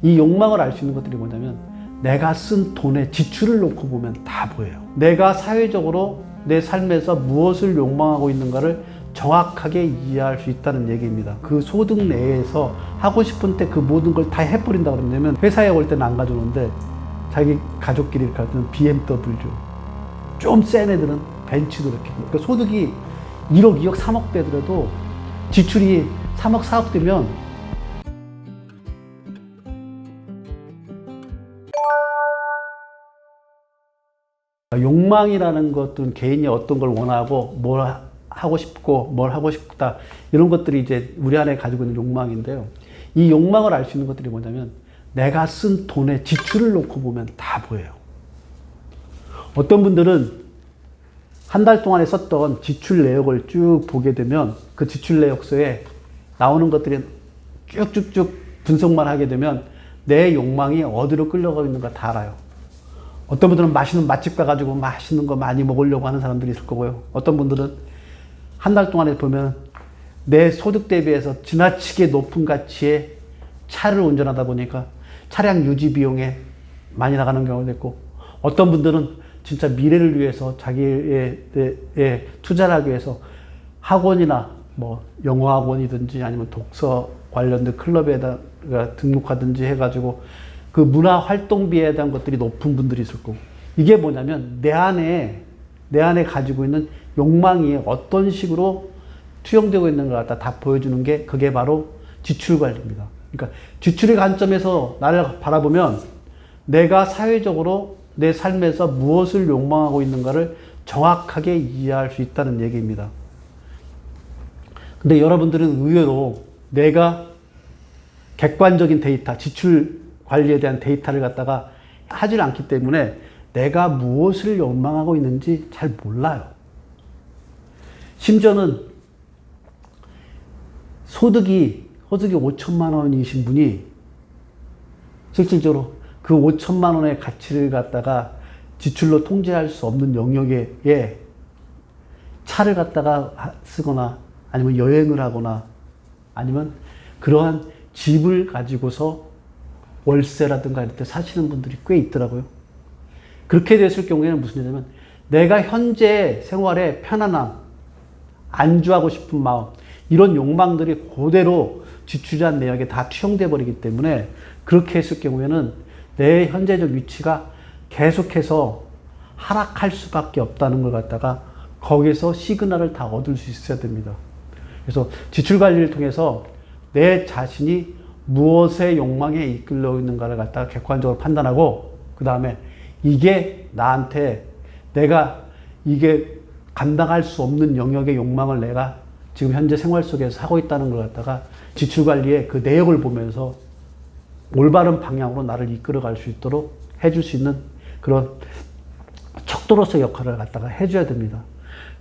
이 욕망을 알 수 있는 것들이 뭐냐면 내가 쓴 돈의 지출을 놓고 보면 다 보여요. 내가 사회적으로 내 삶에서 무엇을 욕망하고 있는가를 정확하게 이해할 수 있다는 얘기입니다. 그 소득 내에서 하고 싶은 때 그 모든 걸 다 해버린다 그러면 회사에 올 때는 안 가져오는데 자기 가족끼리 이렇게 할 때는 BMW, 좀 센 애들은 벤츠도 이렇게. 그러니까 소득이 1억, 2억, 3억 되더라도 지출이 3억, 4억 되면 욕망이라는 것들은 개인이 어떤 걸 원하고 뭘 하고 싶고 뭘 하고 싶다, 이런 것들이 이제 우리 안에 가지고 있는 욕망인데요. 이 욕망을 알 수 있는 것들이 뭐냐면 내가 쓴 돈의 지출을 놓고 보면 다 보여요. 어떤 분들은 한 달 동안에 썼던 지출 내역을 쭉 보게 되면 그 지출 내역서에 나오는 것들이 쭉쭉쭉 분석만 하게 되면 내 욕망이 어디로 끌려가고 있는가 다 알아요. 어떤 분들은 맛있는 맛집 가가지고 맛있는 거 많이 먹으려고 하는 사람들이 있을 거고요. 어떤 분들은 한 달 동안에 보면 내 소득 대비해서 지나치게 높은 가치의 차를 운전하다 보니까 차량 유지 비용에 많이 나가는 경우도 있고, 어떤 분들은 진짜 미래를 위해서 자기의 투자를 하기 위해서 학원이나 뭐 영어 학원이든지 아니면 독서 관련된 클럽에다가 등록하든지 해가지고 그 문화 활동비에 대한 것들이 높은 분들이 있을 거고, 이게 뭐냐면 내 안에 가지고 있는 욕망이 어떤 식으로 투영되고 있는 걸 갖다 다 보여주는 게, 그게 바로 지출 관리입니다. 그러니까 지출의 관점에서 나를 바라보면 내가 사회적으로 내 삶에서 무엇을 욕망하고 있는가를 정확하게 이해할 수 있다는 얘기입니다. 근데 여러분들은 의외로 내가 객관적인 데이터, 지출 관리에 대한 데이터를 갖다가 하질 않기 때문에 내가 무엇을 욕망하고 있는지 잘 몰라요. 심지어는 소득이 5천만 원이신 분이 실질적으로 그 5천만 원의 가치를 갖다가 지출로 통제할 수 없는 영역에 차를 갖다가 쓰거나 아니면 여행을 하거나 아니면 그러한 집을 가지고서 월세라든가 이럴 때 사시는 분들이 꽤 있더라고요. 그렇게 됐을 경우에는 무슨 일이냐면 내가 현재 생활의 편안함, 안주하고 싶은 마음, 이런 욕망들이 그대로 지출한 내역에 다 투영돼 버리기 때문에, 그렇게 했을 경우에는 내 현재적 위치가 계속해서 하락할 수밖에 없다는 걸 갖다가 거기서 시그널을 다 얻을 수 있어야 됩니다. 그래서 지출 관리를 통해서 내 자신이 무엇의 욕망에 이끌려 있는가를 갖다가 객관적으로 판단하고, 그 다음에 이게 나한테 내가 이게 감당할 수 없는 영역의 욕망을 내가 지금 현재 생활 속에서 하고 있다는 걸 갖다가 지출 관리의 그 내역을 보면서 올바른 방향으로 나를 이끌어 갈 수 있도록 해줄 수 있는 그런 척도로서의 역할을 갖다가 해줘야 됩니다.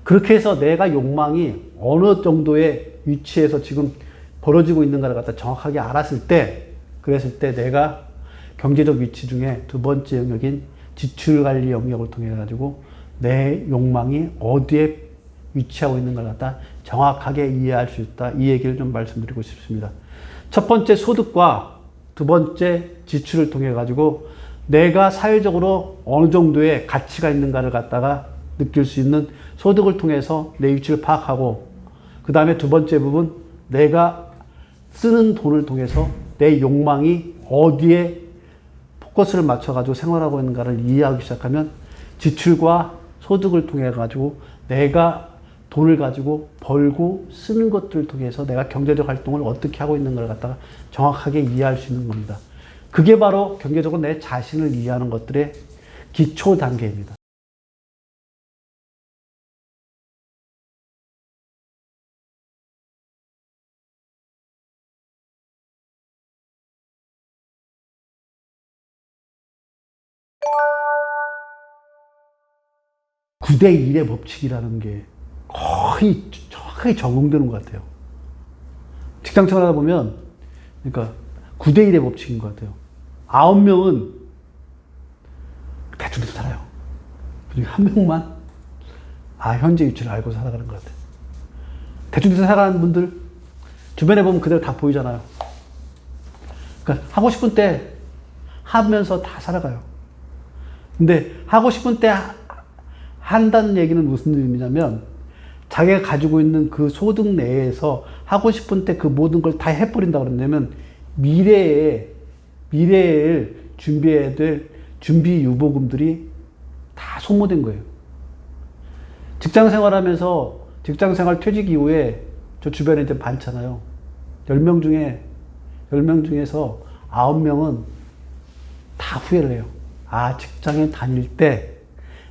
그렇게 해서 내가 욕망이 어느 정도의 위치에서 지금 벌어지고 있는가를 갖다 정확하게 알았을 때, 그랬을 때 내가 경제적 위치 중에 두 번째 영역인 지출 관리 영역을 통해 가지고 내 욕망이 어디에 위치하고 있는 걸 갖다 정확하게 이해할 수 있다, 이 얘기를 좀 말씀드리고 싶습니다. 첫 번째 소득과 두 번째 지출을 통해 가지고 내가 사회적으로 어느 정도의 가치가 있는가를 갖다가 느낄 수 있는 소득을 통해서 내 위치를 파악하고, 그 다음에 두 번째 부분, 내가 쓰는 돈을 통해서 내 욕망이 어디에 포커스를 맞춰가지고 생활하고 있는가를 이해하기 시작하면 지출과 소득을 통해 가지고 내가 돈을 가지고 벌고 쓰는 것들을 통해서 내가 경제적 활동을 어떻게 하고 있는 걸 갖다가 정확하게 이해할 수 있는 겁니다. 그게 바로 경제적으로 내 자신을 이해하는 것들의 기초 단계입니다. (9대 1의) 법칙이라는 게 거의 정확하게 적용되는 것 같아요. 직장 생활하다 보면, 그러니까 9대 1의 법칙인 것 같아요. 9명은 대충 살아요. 그리고 한 명만 현재 위치를 알고 살아가는 것 같아요. 대충 살아가는 분들 주변에 보면 그대로 다 보이잖아요. 그러니까 하고 싶은 때 하면서 다 살아가요. 근데 하고 싶은 때 한다는 얘기는 무슨 의미냐면 자기가 가지고 있는 그 소득 내에서 하고 싶은 때 그 모든 걸 다 해버린다 그러냐면 미래에 준비해야 될 준비 유보금들이 다 소모된 거예요. 직장 생활하면서 직장 생활 퇴직 이후에 저 주변에 이제 많잖아요. 10명 중에서 9명은 다 후회를 해요. 아, 직장에 다닐 때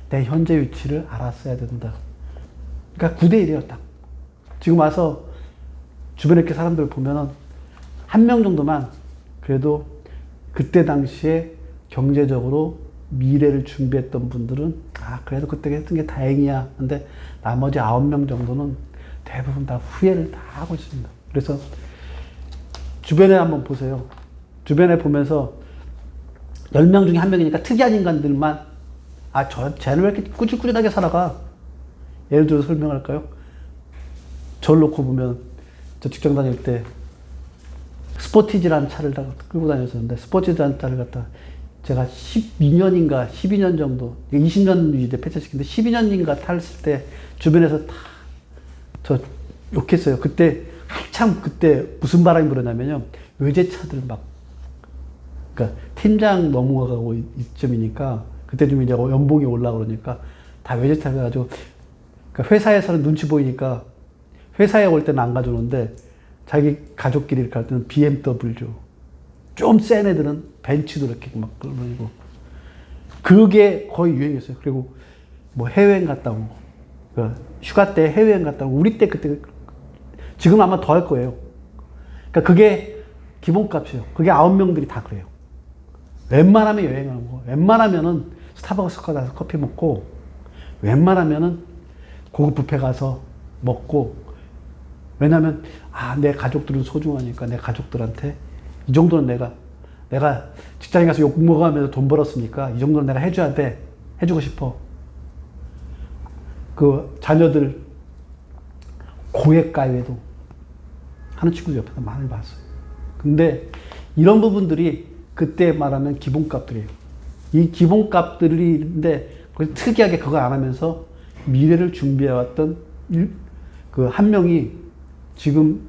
내 현재 위치를 알았어야 된다. 그러니까 9대1이에요, 딱. 지금 와서 주변에 이렇게 사람들 보면은 한 명 정도만 그래도 그때 당시에 경제적으로 미래를 준비했던 분들은 아, 그래도 그때 했던 게 다행이야. 근데 나머지 9명 정도는 대부분 다 후회를 다 하고 있습니다. 그래서 주변에 한번 보세요. 주변에 보면서 10명 중에 1명이니까 특이한 인간들만 아, 쟤는 왜 이렇게 꾸질꾸질하게 살아가? 예를 들어 설명할까요? 저를 놓고 보면 저 직장 다닐 때 스포티지라는 차를 끌고 다녔었는데 스포티지라는 차를 갖다 제가 12년 정도 20년 이제 폐차시키는데 12년인가 탔을 때 주변에서 다 저 욕했어요. 그때 한참 그때 무슨 바람이 불었냐면요. 외제차들 막 그러니까 팀장 넘어가고 이쯤이니까 그때 좀 이제 연봉이 올라가 그러니까 다 외제차 해가지고 그러니까 회사에서는 눈치 보이니까 회사에 올 때는 안 가져오는데 자기 가족끼리 이렇게 할 때는 BMW 좀 센 애들은 벤츠도 이렇게 막 끌고 그게 거의 유행이었어요. 그리고 뭐 해외여행 갔다 오고 그러니까 휴가 때 해외여행 갔다 오고 우리 때 그때 지금 아마 더 할 거예요. 그러니까 그게 기본값이에요. 그게 9명들이 다 그래요. 웬만하면 여행하고 웬만하면은 스타벅스 가서 커피 먹고 웬만하면은 고급 뷔페 가서 먹고 왜냐면 아, 내 가족들은 소중하니까 내 가족들한테 이 정도는 내가 직장에 가서 욕 먹으면서 돈 벌었으니까 이 정도는 내가 해줘야 돼. 해주고 싶어. 그 자녀들 고액 가입에도 하는 친구들 옆에서 많이 봤어요. 근데 이런 부분들이 그때 말하면 기본값들이에요. 이 기본값들인데 특이하게 그거 안 하면서 미래를 준비해왔던 그 한 명이 지금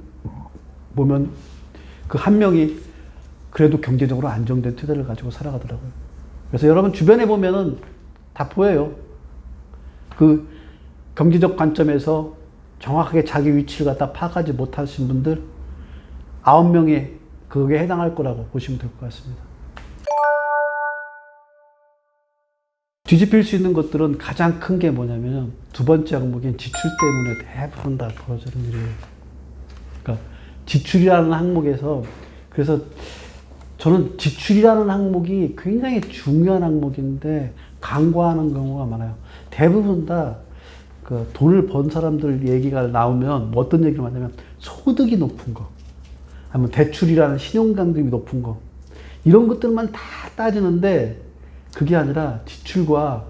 보면 그 한 명이 그래도 경제적으로 안정된 토대를 가지고 살아가더라고요. 그래서 여러분 주변에 보면은 다 보여요. 그 경제적 관점에서 정확하게 자기 위치를 갖다 파악하지 못하신 분들 9명에 그게 해당할 거라고 보시면 될 것 같습니다. 뒤집힐 수 있는 것들은 가장 큰 게 뭐냐면 두 번째 항목인 지출 때문에 대부분 다 벌어지는 일이에요. 그러니까 지출이라는 항목에서 그래서 저는 지출이라는 항목이 굉장히 중요한 항목인데 간과하는 경우가 많아요. 대부분 다 그 돈을 번 사람들 얘기가 나오면 뭐 어떤 얘기를 하냐면 소득이 높은 거, 아니면 대출이라는 신용감독이 높은 거 이런 것들만 다 따지는데 그게 아니라 지출과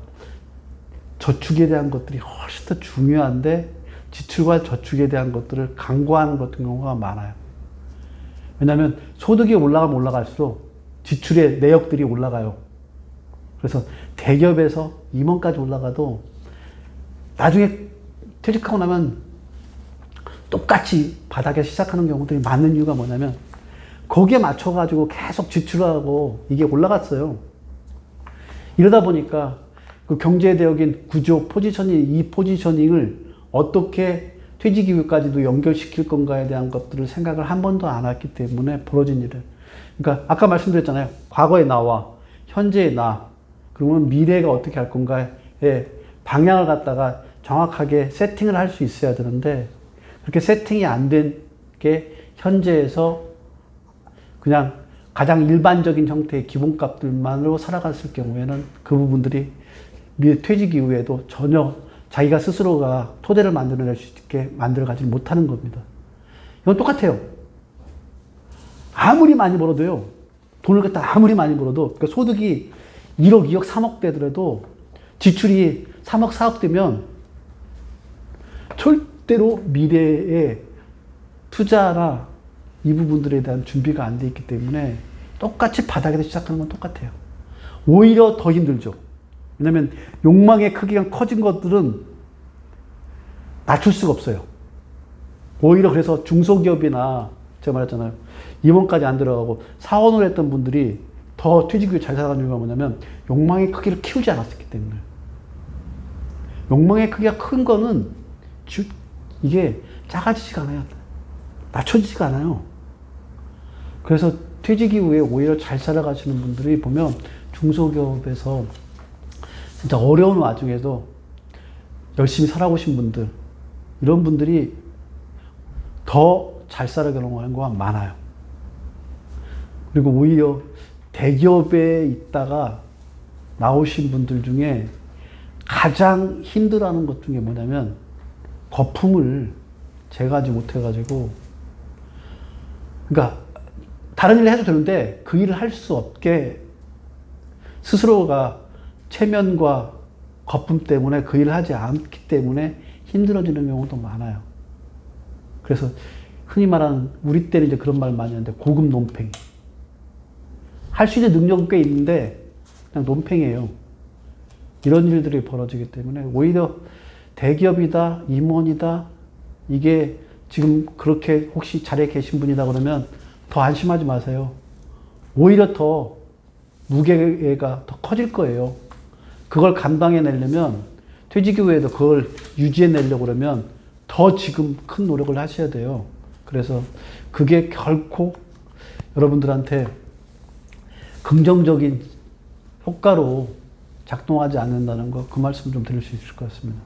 저축에 대한 것들이 훨씬 더 중요한데 지출과 저축에 대한 것들을 간과하는 같은 경우가 많아요. 왜냐하면 소득이 올라가면 올라갈수록 지출의 내역들이 올라가요. 그래서 대기업에서 임원까지 올라가도 나중에 퇴직하고 나면 똑같이 바닥에 시작하는 경우들이 많은 이유가 뭐냐면 거기에 맞춰가지고 계속 지출하고 이게 올라갔어요. 이러다 보니까 그 경제대역인 구조 포지셔닝, 이 포지셔닝을 어떻게 퇴직 이후까지도 연결시킬 건가에 대한 것들을 생각을 한 번도 안 했기 때문에 벌어진 일을. 그러니까 아까 말씀드렸잖아요. 과거의 나와 현재의 나, 그러면 미래가 어떻게 할 건가에 방향을 갖다가 정확하게 세팅을 할 수 있어야 되는데 그렇게 세팅이 안 된 게 현재에서 그냥 가장 일반적인 형태의 기본값들만으로 살아갔을 경우에는 그 부분들이 퇴직 이후에도 전혀 자기가 스스로가 토대를 만들어낼 수 있게 만들어가지 못하는 겁니다. 이건 똑같아요. 아무리 많이 벌어도요. 돈을 갖다 아무리 많이 벌어도 그러니까 소득이 1억, 2억, 3억 되더라도 지출이 3억, 4억 되면 절대로 미래에 투자나 이 부분들에 대한 준비가 안 돼 있기 때문에 똑같이 바닥에서 시작하는 건 똑같아요. 오히려 더 힘들죠. 왜냐면 욕망의 크기가 커진 것들은 낮출 수가 없어요. 오히려 그래서 중소기업이나 제가 말했잖아요. 임원까지 안 들어가고 사원을 했던 분들이 더 퇴직 후에 잘 살아가는 이유가 뭐냐면 욕망의 크기를 키우지 않았기 때문에. 욕망의 크기가 큰 거는 이게 작아지지가 않아요. 낮춰지지가 않아요. 그래서 퇴직 이후에 오히려 잘 살아가시는 분들이 보면 중소기업에서 진짜 어려운 와중에도 열심히 살아오신 분들, 이런 분들이 더 잘 살아가는 경우가 많아요. 그리고 오히려 대기업에 있다가 나오신 분들 중에 가장 힘들어하는 것 중에 뭐냐면 거품을 제거하지 못해가지고, 그러니까 다른 일을 해도 되는데 그 일을 할 수 없게 스스로가 체면과 거품 때문에 그 일을 하지 않기 때문에 힘들어지는 경우도 많아요. 그래서 흔히 말하는, 우리 때는 이제 그런 말 많이 하는데 고급 논팽이. 할 수 있는 능력은 꽤 있는데 그냥 논팽이에요. 이런 일들이 벌어지기 때문에 오히려 대기업이다, 임원이다, 이게 지금 그렇게 혹시 자리에 계신 분이다 그러면 더 안심하지 마세요. 오히려 더 무게가 더 커질 거예요. 그걸 감당해내려면, 퇴직 이후에도 그걸 유지해내려고 그러면 더 지금 큰 노력을 하셔야 돼요. 그래서 그게 결코 여러분들한테 긍정적인 효과로 작동하지 않는다는 거, 그 말씀 좀 드릴 수 있을 것 같습니다.